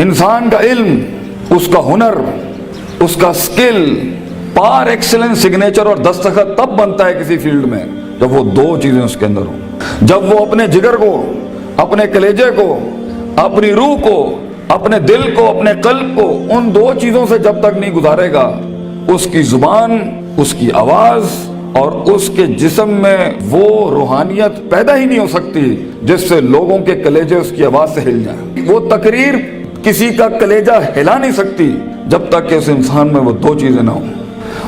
انسان کا علم، اس کا ہنر، اس کا سکل، پار ایکسلنس سگنیچر اور دستخط تب بنتا ہے کسی فیلڈ میں جب وہ دو چیزیں اس کے اندر ہوں۔ جب وہ اپنے جگر کو، اپنے کلیجے کو، اپنی روح کو، اپنے دل کو، اپنے قلب کو ان دو چیزوں سے جب تک نہیں گزارے گا، اس کی زبان، اس کی آواز اور اس کے جسم میں وہ روحانیت پیدا ہی نہیں ہو سکتی جس سے لوگوں کے کلیجے اس کی آواز سے ہل جائیں۔ وہ تقریر کسی کا کلیجہ ہلا نہیں سکتی جب تک کہ اس انسان میں وہ دو چیزیں نہ ہوں۔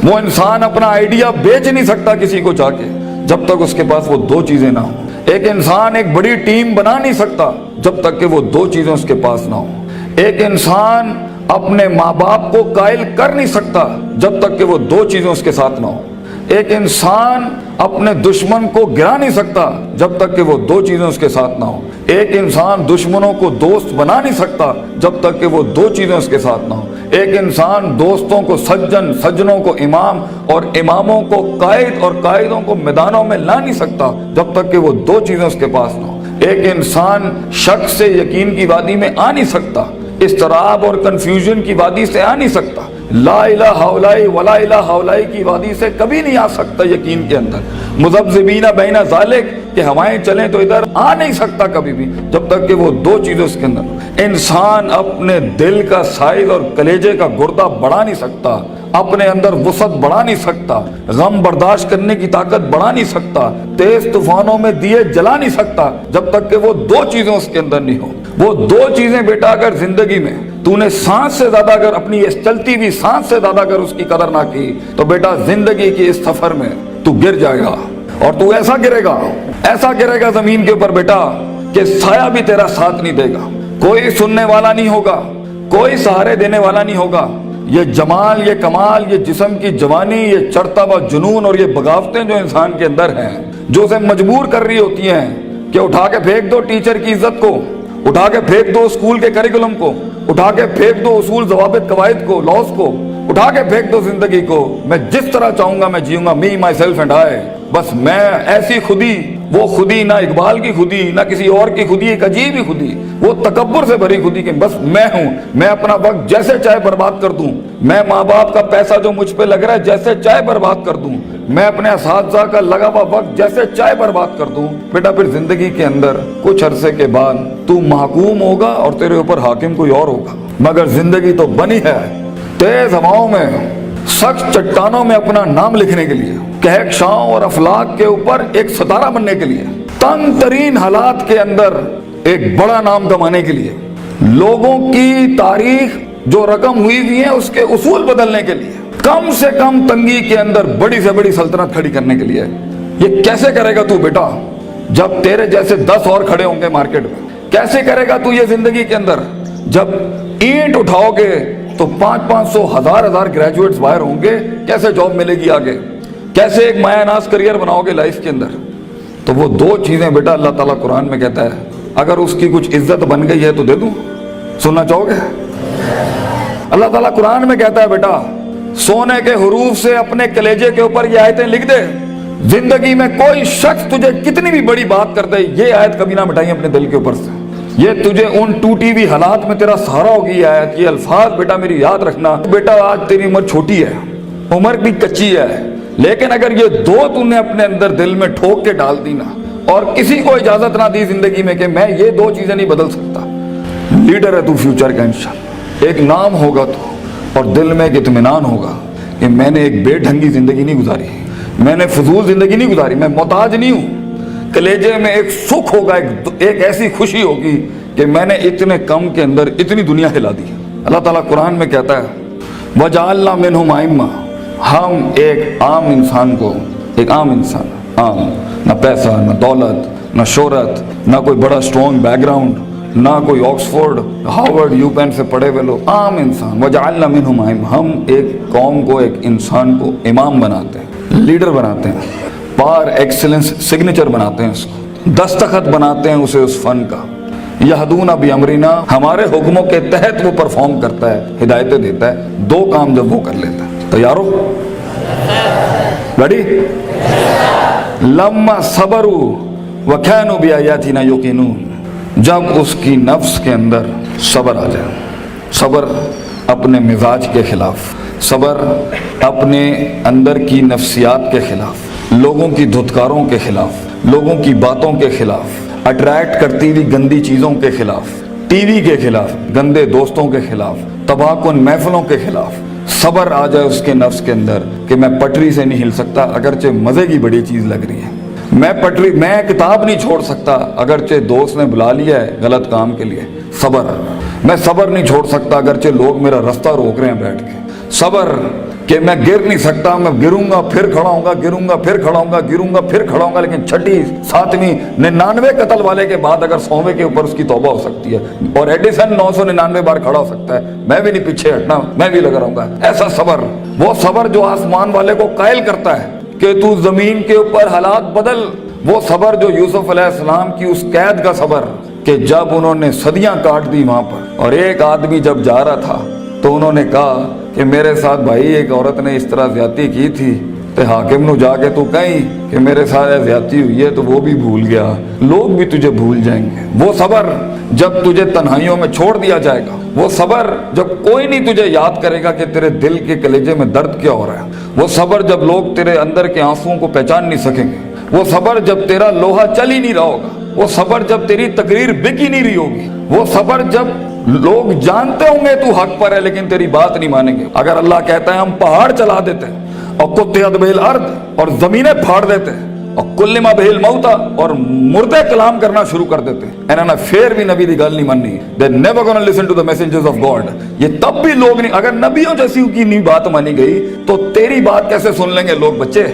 وہ انسان اپنا آئیڈیا بیچ نہیں سکتا کسی کو جا کے جب تک اس کے پاس وہ دو چیزیں نہ ہوں۔ ایک انسان ایک بڑی ٹیم بنا نہیں سکتا جب تک کہ وہ دو چیزیں اس کے پاس نہ ہوں۔ ایک انسان اپنے ماں باپ کو قائل کر نہیں سکتا جب تک کہ وہ دو چیزیں اس کے ساتھ نہ ہوں۔ ایک انسان اپنے دشمن کو گرا نہیں سکتا جب تک کہ وہ دو چیزیں اس کے ساتھ نہ ہوں۔ ایک انسان دشمنوں کو دوست بنا نہیں سکتا جب تک کہ وہ دو چیزیں اس کے ساتھ نہ ہوں۔ ایک انسان دوستوں کو سجن، سجنوں کو امام اور اماموں کو قائد اور قائدوں کو میدانوں میں لا نہیں سکتا جب تک کہ وہ دو چیزیں اس کے پاس نہ ہوں۔ ایک انسان شک سے یقین کی وادی میں آ نہیں سکتا، اضطراب اور کنفیوژن کی وادی سے آ نہیں سکتا، لا الہ الا ولا الہ الا کی وادی سے کبھی نہیں آ سکتا یقین کے اندر، مذبذبین بین ذالک کہ ہوائیں چلیں تو ادھر آ نہیں سکتا کبھی بھی جب تک کہ وہ دو چیزیں اس کے اندر۔ انسان اپنے دل کا سائز اور کلیجے کا گردہ بڑھا نہیں سکتا، اپنے اندر وسعت بڑھا نہیں سکتا، غم برداشت کرنے کی طاقت بڑھا نہیں سکتا، تیز طوفانوں میں دیے جلا نہیں سکتا جب تک کہ وہ دو چیزیں اس کے اندر نہیں ہو۔ وہ دو چیزیں بیٹا اگر زندگی میں تو نے سانس سے زیادہ اگر اپنی اس چلتی ہوئی سانس سے زیادہ اگر اس کی قدر نہ کی تو بیٹا زندگی کی اس سفر میں تو گر جائے گا، اور تو ایسا گرے گا زمین کے اوپر بیٹا کہ سایہ بھی تیرا ساتھ نہیں دے گا، کوئی سننے والا نہیں ہوگا، کوئی سہارے دینے والا نہیں ہوگا۔ یہ جمال، یہ کمال، یہ جسم کی جوانی، یہ چڑھتا ہوا جنون اور یہ بغاوتیں جو انسان کے اندر ہیں، جو اسے مجبور کر رہی ہوتی ہیں کہ اٹھا کے پھینک دو ٹیچر کی عزت کو، اٹھا کے پھینک دو اسکول کے کریکولم کو، اٹھا کے پھینک دو اصول ضوابط قواعد کو، لاس کو، اٹھا کے پھینک دو زندگی کو، میں جس طرح چاہوں گا میں جیوں گا، می مائی سیلف اینڈ آئی، بس میں ایسی خودی، وہ خودی نہ اقبال کی خودی نہ کسی اور کی خودی، ایک عجیب ہی خودی، وہ تکبر سے بھری خودی کہ بس میں ہوں، میں اپنا وقت جیسے چاہے برباد کر دوں، میں ماں باپ کا پیسہ جو مجھ پہ لگ رہا ہے جیسے چاہے برباد کر دوں، میں اپنے اساتذہ کا لگا ہوا وقت جیسے چاہے برباد کر دوں۔ بیٹا پھر زندگی کے اندر کچھ عرصے کے بعد تو محکوم ہوگا اور تیرے اوپر حاکم کوئی اور ہوگا، مگر زندگی تو بنی ہے تیز ہواؤں میں، سخت چٹانوں میں اپنا نام لکھنے کے لیے، کہکشاؤں اور افلاک کے اوپر ایک ستارہ بننے کے لیے، تنگ ترین حالات کے اندر ایک بڑا نام کمانے کے لیے، لوگوں کی تاریخ جو رقم ہوئی ہوئی ہے اس کے اصول بدلنے کے لیے، کم سے کم تنگی کے اندر بڑی سے بڑی سلطنت کھڑی کرنے کے لیے۔ یہ کیسے کرے گا تو بیٹا جب تیرے جیسے 10 اور کھڑے ہوں گے مارکیٹ میں؟ کیسے کرے گا تو یہ زندگی کے اندر جب اینٹ اٹھاؤ گے تو 500 1000 گریجویٹس باہر ہوں گے؟ کیسے جاب ملے گی آگے؟ کیسے ایک مایہ ناز کریئر بناؤ گے لائف کے اندر؟ تو وہ دو چیزیں بیٹا اللہ تعالیٰ قرآن میں کہتا ہے اگر اس کی کچھ عزت بن گئی ہے تو دے دوں، سننا چاہو گے؟ اللہ تعالیٰ قرآن میں کہتا ہے بیٹا سونے کے حروف سے اپنے کلیجے کے اوپر یہ آیتیں لکھ دے، زندگی میں کوئی شخص تجھے کتنی بھی بڑی بات کر دے یہ آیت کبھی نہ مٹائیں اپنے دل کے اوپر سے، یہ تجھے ان ٹوٹی ہوئی حالات میں تیرا سہارا ہوگی یہ آیت، یہ الفاظ بیٹا میری یاد رکھنا۔ بیٹا آج تیری عمر چھوٹی ہے، عمر بھی کچی ہے، لیکن اگر یہ دو تو نے اپنے اندر دل میں ٹھوک کے ڈال دی نا اور کسی کو اجازت نہ دی زندگی میں کہ میں یہ دو چیزیں نہیں بدل سکتا، لیڈر ہے تو فیوچر کا انشاءاللہ، ایک نام ہوگا تو اور دل میں ایک اطمینان ہوگا کہ میں نے ایک بے ڈھنگی زندگی نہیں گزاری، میں نے فضول زندگی نہیں گزاری، میں محتاج نہیں ہوں، کلیجے میں ایک سکھ ہوگا، ایک ایسی خوشی ہوگی کہ میں نے اتنے کم کے اندر اتنی دنیا ہلا دی۔ اللہ تعالیٰ قرآن میں کہتا ہے وَجَعَلْنَا مِنْهُمْ أَئِمَّةً، ہم ایک عام انسان کو، ایک عام انسان، عام، نہ پیسہ نہ دولت نہ شہرت نہ کوئی بڑا اسٹرانگ بیک گراؤنڈ نہ کوئی آکسفورڈ ہارورڈ یو پین سے پڑھے ہوئے لوگ، عام انسان، وَجَعَلْنَا مِنْهُمْ أَئِمَّةً، ہم ایک قوم کو، ایک انسان کو امام بناتے ہیں، لیڈر بناتے ہیں، پار ایکسلنس سگنیچر بناتے ہیں، اس کو دستخط بناتے ہیں اسے اس فن کا، یہدون بامرنا، ہمارے حکموں کے تحت وہ پرفارم کرتا ہے، ہدایتیں دیتا ہے، دو کام جب وہ کر لیتا ہے، تیار ہو؟ ریڈی؟ لما صبروا وكانوا بآياتنا يوقنون، جب اس کی نفس کے اندر صبر آ جائے، صبر اپنے مزاج کے خلاف، صبر اپنے اندر کی نفسیات کے خلاف، لوگوں کی دھتکاروں کے خلاف، لوگوں کی باتوں کے خلاف، اٹریکٹ کرتی ہوئی گندی چیزوں کے خلاف، ٹی وی کے خلاف، گندے دوستوں کے خلاف، تباہ کن محفلوں کے خلاف صبر آ جائے اس کے نفس کے اندر کہ میں پٹری سے نہیں ہل سکتا اگرچہ مزے کی بڑی چیز لگ رہی ہے، میں کتاب نہیں چھوڑ سکتا اگرچہ دوست نے بلا لیا ہے غلط کام کے لیے، صبر، میں صبر نہیں چھوڑ سکتا اگرچہ لوگ میرا رستہ روک رہے ہیں بیٹھ کے، صبر کہ میں گر نہیں سکتا، میں گروں گا پھر کھڑا ہوں گا، گروں گا پھر کھڑا ہوں گا، گروں گا پھر کھڑا ہوں گا، لیکن چھٹی 7ویں 99 قتل والے کے بعد اگر 100ویں کے اوپر اس کی توبہ ہو سکتی ہے اور ایڈیسن 999 بار کھڑا ہو سکتا ہے، میں بھی نہیں پیچھے ہٹنا، میں بھی لگا رہوں گا۔ ایسا صبر، وہ صبر جو آسمان والے کو قائل کرتا ہے کہ تو زمین کے اوپر حالات بدل، وہ صبر جو یوسف علیہ السلام کی اس قید کا صبر کہ جب انہوں نے صدیاں کاٹ دی وہاں پر اور ایک آدمی جب جا رہا تھا تو انہوں نے کہا کہ میرے ساتھ بھائی ایک عورت نے اس طرح زیادتی کی تھی تے حاکم نو جا کے تو کہیں کہ میرے ساتھ زیادتی ہوئی ہے تو وہ بھی بھول گیا، لوگ بھی تجھے بھول جائیں گے۔ وہ صبر جب تجھے تنہائیوں میں چھوڑ دیا جائے گا، وہ صبر جب کوئی نہیں تجھے یاد کرے گا کہ تیرے دل کے کلیجے میں درد کیا ہو رہا ہے، وہ صبر جب لوگ تیرے اندر کے آنسوؤں کو پہچان نہیں سکیں گے، وہ صبر جب تیرا لوہا چل ہی نہیں رہا ہوگا، وہ صبر جب تیری تقریر بک ہی نہیں رہی ہوگی، وہ صبر جب لوگ جانتے ہوں گے تو حق پر ہے لیکن تیری بات نہیں مانیں گے۔ اگر اللہ کہتا ہے ہم پہاڑ چلا دیتے ہیں اور قطعت بہ الارض اور زمینیں پھاڑ دیتے ہیں اور کلما بہ الموتى اور مردے کلام کرنا شروع کر دیتے ہیں، انہوں نے پھر بھی نبی دی گل نہیں ماننی، they never gonna listen to the messengers of God۔ یہ تب بھی لوگ نہیں، اگر نبیوں جیسی کی نہیں بات مانی گئی تو تیری بات کیسے سن لیں گے لوگ؟ بچے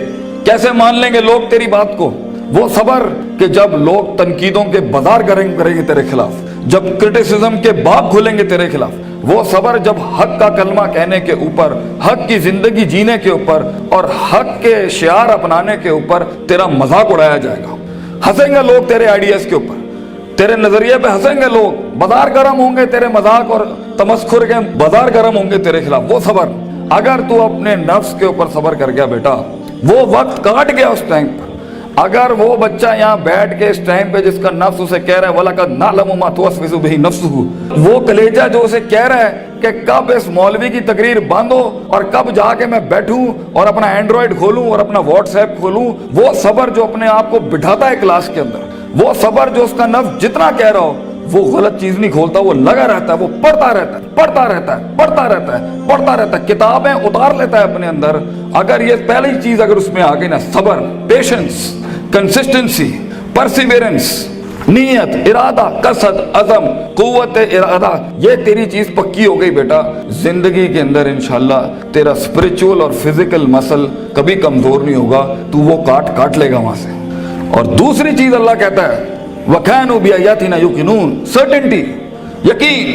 کیسے مان لیں گے لوگ تیری بات کو؟ وہ صبر کہ جب لوگ تنقیدوں کے بازار کریں گے تیرے خلاف، جب کرٹیسزم کے باب کھولیں گے تیرے خلاف، وہ صبر جب حق کا کلمہ کہنے کے اوپر، حق کی زندگی جینے کے اوپر اور حق کے شعار اپنانے کے اوپر تیرا مذاق اڑایا جائے گا، ہنسیں گے لوگ تیرے آئیڈیاز کے اوپر، تیرے نظریے پہ ہنسیں گے لوگ، بازار گرم ہوں گے تیرے مذاق اور تمسخر کے بازار گرم ہوں گے تیرے خلاف۔ وہ صبر اگر تو اپنے نفس کے اوپر صبر کر گیا بیٹا، وہ وقت کاٹ گیا اس ٹائم پر، اگر وہ بچہ یہاں بیٹھ کے اس ٹائم پہ جس کا نفس اسے کہہ رہا ہے وَلَقَدْ نَعْلَمُ مَا تُوَسْوِسُ بِهِ نَفْسُهُ، وہ کلیجہ جو اسے کہہ رہا ہے کہ کب اس مولوی کی تقریر بند ہو اور کب جا کے میں بیٹھوں اور اپنا اینڈرائیڈ کھولوں اور اپنا واٹس ایپ کھولوں، وہ صبر جو اپنے آپ کو بٹھاتا ہے کلاس کے اندر، وہ صبر جو اس کا نفس جتنا کہہ رہا ہو وہ غلط چیز نہیں کھولتا، وہ لگا رہتا ہے، وہ پڑھتا رہتا ہے، پڑھتا رہتا ہے، پڑھتا رہتا ہے، پڑھتا رہتا ہے، کتابیں اتار لیتا ہے اپنے اندر۔ اگر یہ پہلی چیز اگر اس میں آ گئی نا، صبر، پیشنس، کنسسٹنسی، پرسیورنس، نیت، ارادہ، قصد، عزم، قوت ارادہ، یہ تیری چیز پکی ہو گئی بیٹا، زندگی کے اندر انشاءاللہ تیرا اسپرچول اور فزیکل مسل کبھی کمزور نہیں ہوگا، تو وہ کاٹ لے گا وہاں سے۔ اور دوسری چیز اللہ کہتا ہے وَكَانُوا بِآيَاتِنَا يُوقِنُونَ، سرٹنٹی، یقین،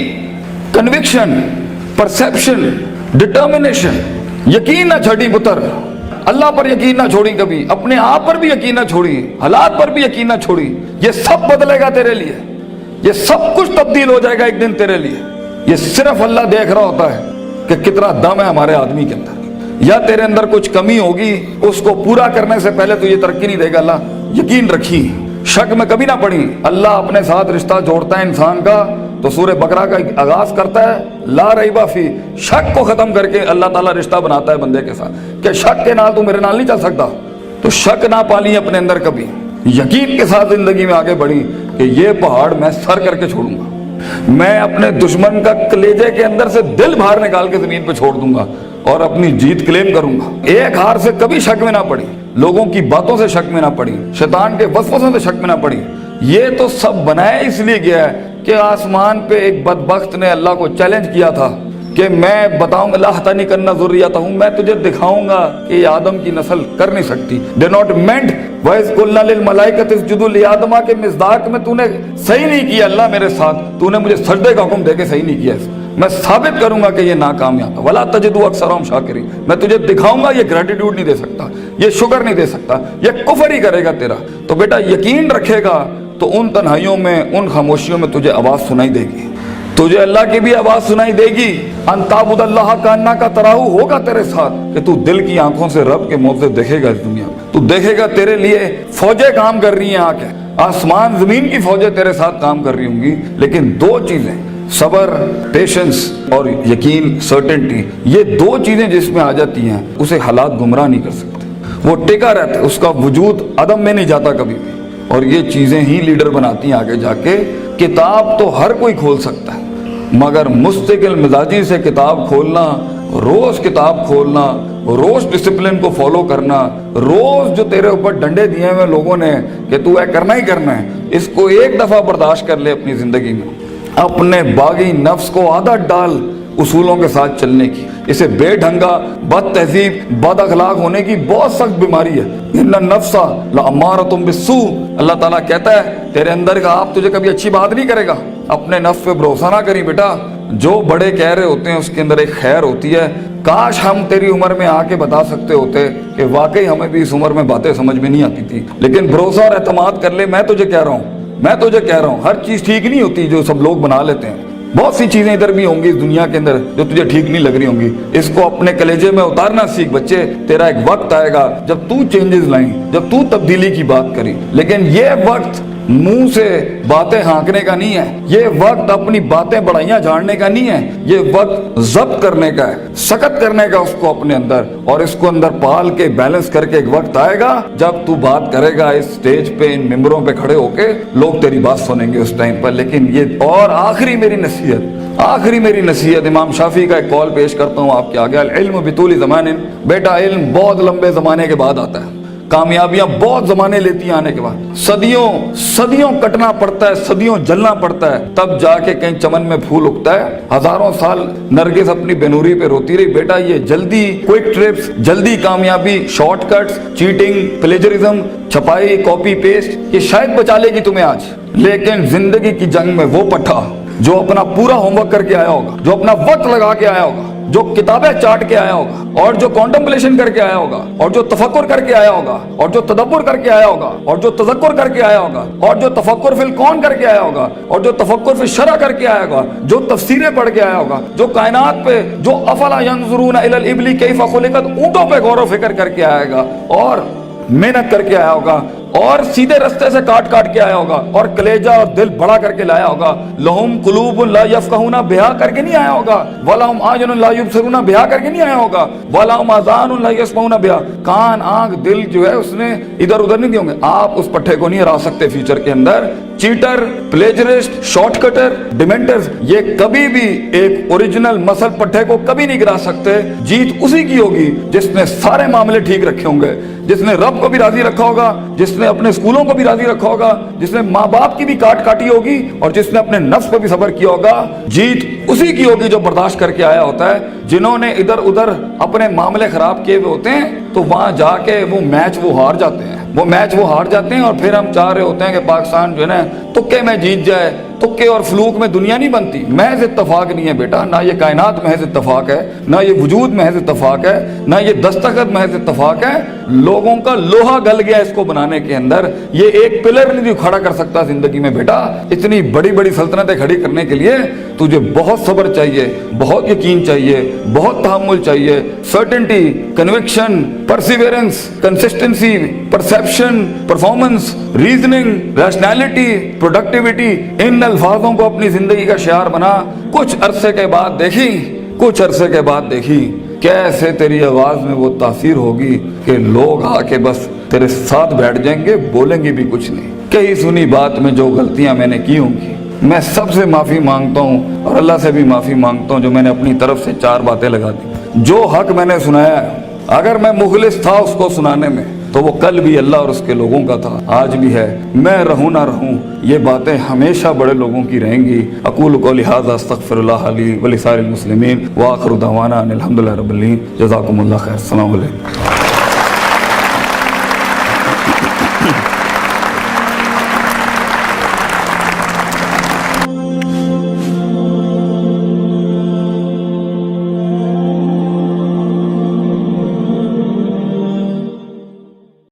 کنوکشن، پرسیپشن، ڈٹرمنیشن، یقین نہ چھڑی پتر، اللہ پر یقین نہ چھوڑی کبھی، اپنے آپ پر بھی یقین نہ چھوڑی، حالات پر بھی یقین نہ چھوڑی، یہ سب بدلے گا تیرے لیے، یہ سب کچھ تبدیل ہو جائے گا ایک دن تیرے لیے۔ یہ صرف اللہ دیکھ رہا ہوتا ہے کہ کتنا دم ہے ہمارے آدمی کے اندر، یا تیرے اندر کچھ کمی ہوگی، اس کو پورا کرنے سے پہلے تو یہ ترقی نہیں دے گا اللہ۔ یقین رکھی، شک میں کبھی نہ پڑی، اللہ اپنے ساتھ رشتہ جوڑتا ہے انسان کا تو سورہ بقرہ کا آغاز کرتا ہے لا ریب فی، شک کو ختم کر کے اللہ تعالیٰ رشتہ بناتا ہے بندے کے ساتھ کہ شک کے نال تو میرے نال نہیں چل سکتا، تو شک نہ پالی اپنے اندر کبھی، یقین کے ساتھ زندگی میں آگے بڑھی کہ یہ پہاڑ میں سر کر کے چھوڑوں گا، میں اپنے دشمن کا کلیجے کے اندر سے دل باہر نکال کے زمین پہ چھوڑ دوں گا اور اپنی جیت کلیم کروں گا۔ ایک ہار سے کبھی شک میں نہ پڑی، لوگوں کی باتوں سے شک میں نہ پڑی، شیطان کے وسوسوں سے شک میں نہ پڑی۔ یہ تو سب بنایا اس لیے گیا ہے کہ آسمان پہ ایک بدبخت نے اللہ کو چیلنج کیا تھا کہ میں بتاؤں گا لَأَحْتَنِكَنَّ ذُرِّيَّتَهُم، میں تجھے دکھاؤں گا کہ یہ آدم کی نسل کر نہیں سکتی۔ They not meant وَإِذْ قُلْنَا لِلْمَلَائِكَةِ اسْجُدُوا لِآدَمَ کے مصداق میں تو نے صحیح نہیں کیا اللہ میرے ساتھ، تو نے مجھے سجدے کا حکم دے کے صحیح نہیں کیا، میں ثابت کروں گا کہ یہ ناکامیاب ہے۔ وَلَا تَجِدُوا أَكْثَرَهُمْ شَاكِرِينَ، میں تجھے دکھاؤں گا یہ گریٹیٹیوڈ نہیں دے سکتا، یہ شکر نہیں دے سکتا، یہ کفر ہی کرے گا تیرا۔ تو بیٹا یقین رکھے گا تو ان تنہائیوں میں، ان خاموشیوں میں تجھے آواز سنائی دے گی، تجھے اللہ کی بھی آواز سنائی دے گی۔ ان تعبد اللہ کانک تراہ ہوگا تیرے ساتھ کہ تو دل کی آنکھوں سے رب کے معجزے دیکھے گا اس دنیا میں، تو دیکھے گا تیرے لیے فوجیں کام کر رہی ہیں، آ کے آسمان زمین کی فوجیں تیرے ساتھ کام کر رہی ہوں گی، لیکن دو چیزیں، صبر, پیشنس اور یقین, سرٹنٹی, یہ دو چیزیں جس میں آ جاتی ہیں اسے حالات گمراہ نہیں کر سکتے. وہ ٹکا رہتا ہے, اس کا وجود عدم میں نہیں جاتا کبھی بھی. اور یہ چیزیں ہی لیڈر بناتی ہیں آگے جا کے. کتاب تو ہر کوئی کھول سکتا ہے, مگر مستقل مزاجی سے کتاب کھولنا, روز کتاب کھولنا, روز ڈسپلن کو فالو کرنا, روز جو تیرے اوپر ڈنڈے دیے ہوئے لوگوں نے کہ تو ہے کرنا ہی کرنا ہے, اس کو ایک دفعہ برداشت کر لے اپنی زندگی میں. اپنے باغی نفس کو عادت ڈال اصولوں کے ساتھ چلنے کی. اسے بے ڈھنگا, بد تہذیب, بد اخلاق ہونے کی بہت سخت بیماری ہے. ان النفس لامارۃ بالسوء, اللہ تعالیٰ کہتا ہے تیرے اندر کا آپ تجھے کبھی اچھی بات نہیں کرے گا. اپنے نفس پہ بھروسہ نہ کری بیٹا, جو بڑے کہہ رہے ہوتے ہیں اس کے اندر ایک خیر ہوتی ہے. کاش ہم تیری عمر میں آ کے بتا سکتے ہوتے کہ واقعی ہمیں بھی اس عمر میں باتیں سمجھ میں نہیں آتی تھی, لیکن بھروسہ اور اعتماد کر لے. میں تجھے کہہ رہا ہوں ہر چیز ٹھیک نہیں ہوتی جو سب لوگ بنا لیتے ہیں. بہت سی چیزیں ادھر بھی ہوں گی اس دنیا کے اندر جو تجھے ٹھیک نہیں لگ رہی ہوں گی. اس کو اپنے کلیجے میں اتارنا سیکھ بچے. تیرا ایک وقت آئے گا جب تو چینجز لائیں, جب تو تبدیلی کی بات کری. لیکن یہ وقت منہ سے باتیں ہانکنے کا نہیں ہے, یہ وقت اپنی باتیں بڑائیاں جھاڑنے کا نہیں ہے, یہ وقت ضبط کرنے کا ہے, سخت کرنے کا اس کو اپنے اندر, اور اس کو اندر پال کے بیلنس کر کے. ایک وقت آئے گا جب تو بات کرے گا اس سٹیج پہ, ان ممبروں پہ کھڑے ہو کے, لوگ تیری بات سنیں گے اس ٹائم پر. لیکن یہ اور آخری میری نصیحت, امام شافعی کا ایک قول پیش کرتا ہوں آپ کے آگے. العلم بطول زمان, بیٹا علم بہت لمبے زمانے کے بعد آتا ہے, کامیابیاں بہت زمانے لیتی ہیں آنے کے بعد. صدیوں کٹنا پڑتا ہے, صدیوں جلنا پڑتا ہے, تب جا کے کہیں چمن میں پھول اگتا ہے. ہزاروں سال نرگس اپنی بنوری پہ روتی رہی. بیٹا یہ جلدی کوئک ٹرپس, جلدی کامیابی, شارٹ کٹس, چیٹنگ, پلیجرزم, چھپائی, کاپی پیسٹ, یہ شاید بچا لے گی تمہیں آج. لیکن زندگی کی جنگ میں وہ پٹھا جو اپنا پورا ہوم ورک کر کے آیا ہوگا, جو اپنا وقت لگا کے آیا ہوگا, جو کتابیں چاٹ کے آیا ہوگا, اور جو کانٹمپلیشن کر کے آیا ہوگا, اور جو تفکر کر کے آیا ہوگا, اور جو تدبر کر کے آیا ہوگا, اور جو تذکر کر کے آیا ہوگا, اور جو تفکر فی الکون کر کے آیا ہوگا, اور جو تفکر فی الشرع کر کے آیا ہوگا, جو تفسیریں پڑھ کے آیا ہوگا, جو کائنات پہ, جو افلا ینظرون الی الابل کیف خلقت, اونٹوں پہ غور و فکر کر کے آئے گا, اور محنت کر کے آیا ہوگا, اور سیدھے رستے سے کاٹ کے آیا ہوگا, اور کلیجہ اور دل بڑا کر کے لایا ہوگا. لہم قلوب لا یفقہون بہا کر کے نہیں آیا ہوگا, ولہم اعین لا یبصرون بہا کر کے نہیں آیا ہوگا, ولہم آذان لا یسمعون بہا, کان, آنکھ, دل جو ہے اس نے ادھر ادھر نہیں دیے ہوں گے. آپ اس پٹھے کو نہیں ہرا سکتے فیوچر کے اندر. چیٹر, پلیجرسٹ, شارٹ کٹر, ڈیمنٹرز, یہ کبھی بھی ایک اوریجنل مسل پٹھے کو کبھی نہیں گرا سکتے. جیت اسی کی ہوگی جس نے سارے معاملے ٹھیک رکھے ہوں گے, جس نے رب کو بھی راضی رکھا ہوگا, جس نے اپنے اسکولوں کو بھی راضی رکھا ہوگا, جس نے ماں باپ کی بھی کاٹی ہوگی, اور جس نے اپنے نفس پر بھی صبر کیا ہوگا. جیت اسی کی ہوگی جو برداشت کر کے آیا ہوتا ہے. جنہوں نے ادھر ادھر اپنے معاملے خراب کیے ہوئے ہوتے ہیں تو وہاں جا کے وہ میچ ہار جاتے ہیں, اور پھر ہم چاہ رہے ہوتے ہیں کہ پاکستان جو ہے نا تکے میں جیت جائے. تکے اور فلوک میں دنیا نہیں بنتی. محض اتفاق نہیں ہے بیٹا, نہ یہ کائنات محض اتفاق ہے, نہ یہ وجود محض اتفاق ہے, نہ یہ دستخط محض اتفاق ہے. لوگوں کا لوہا گل گیا اس کو بنانے کے اندر. یہ ایک پلر نہیں کھڑا کر سکتا زندگی میں بیٹا. اتنی بڑی بڑی سلطنتیں کھڑی کرنے کے لیے تجھے بہت صبر چاہیے, بہت یقین چاہیے, بہت تحمل چاہیے, certainty, conviction, perseverance, consistency, perception, performance, reasoning, rationality, productivity. ان الفاظوں کو اپنی زندگی کا شعار بنا. کچھ عرصے کے بعد دیکھی کیسے تیری آواز میں وہ تاثیر ہوگی کہ لوگ آ کے بس تیرے ساتھ بیٹھ جائیں گے, بولیں گے بھی کچھ نہیں. کئی سنی بات میں جو غلطیاں میں نے کی ہوں گی, میں سب سے معافی مانگتا ہوں, اور اللہ سے بھی معافی مانگتا ہوں جو میں نے اپنی طرف سے 4 باتیں لگا دی. جو حق میں نے سنایا ہے, اگر میں مخلص تھا اس کو سنانے میں تو وہ کل بھی اللہ اور اس کے لوگوں کا تھا, آج بھی ہے. میں رہوں نہ رہوں, یہ باتیں ہمیشہ بڑے لوگوں کی رہیں گی. اقول قولی ھذا استغفر اللہ لی ولسائر المسلمین وآخر دعوانا ان الحمد للہ رب العالمین. جزاکم اللہ خیر. السلام علیکم.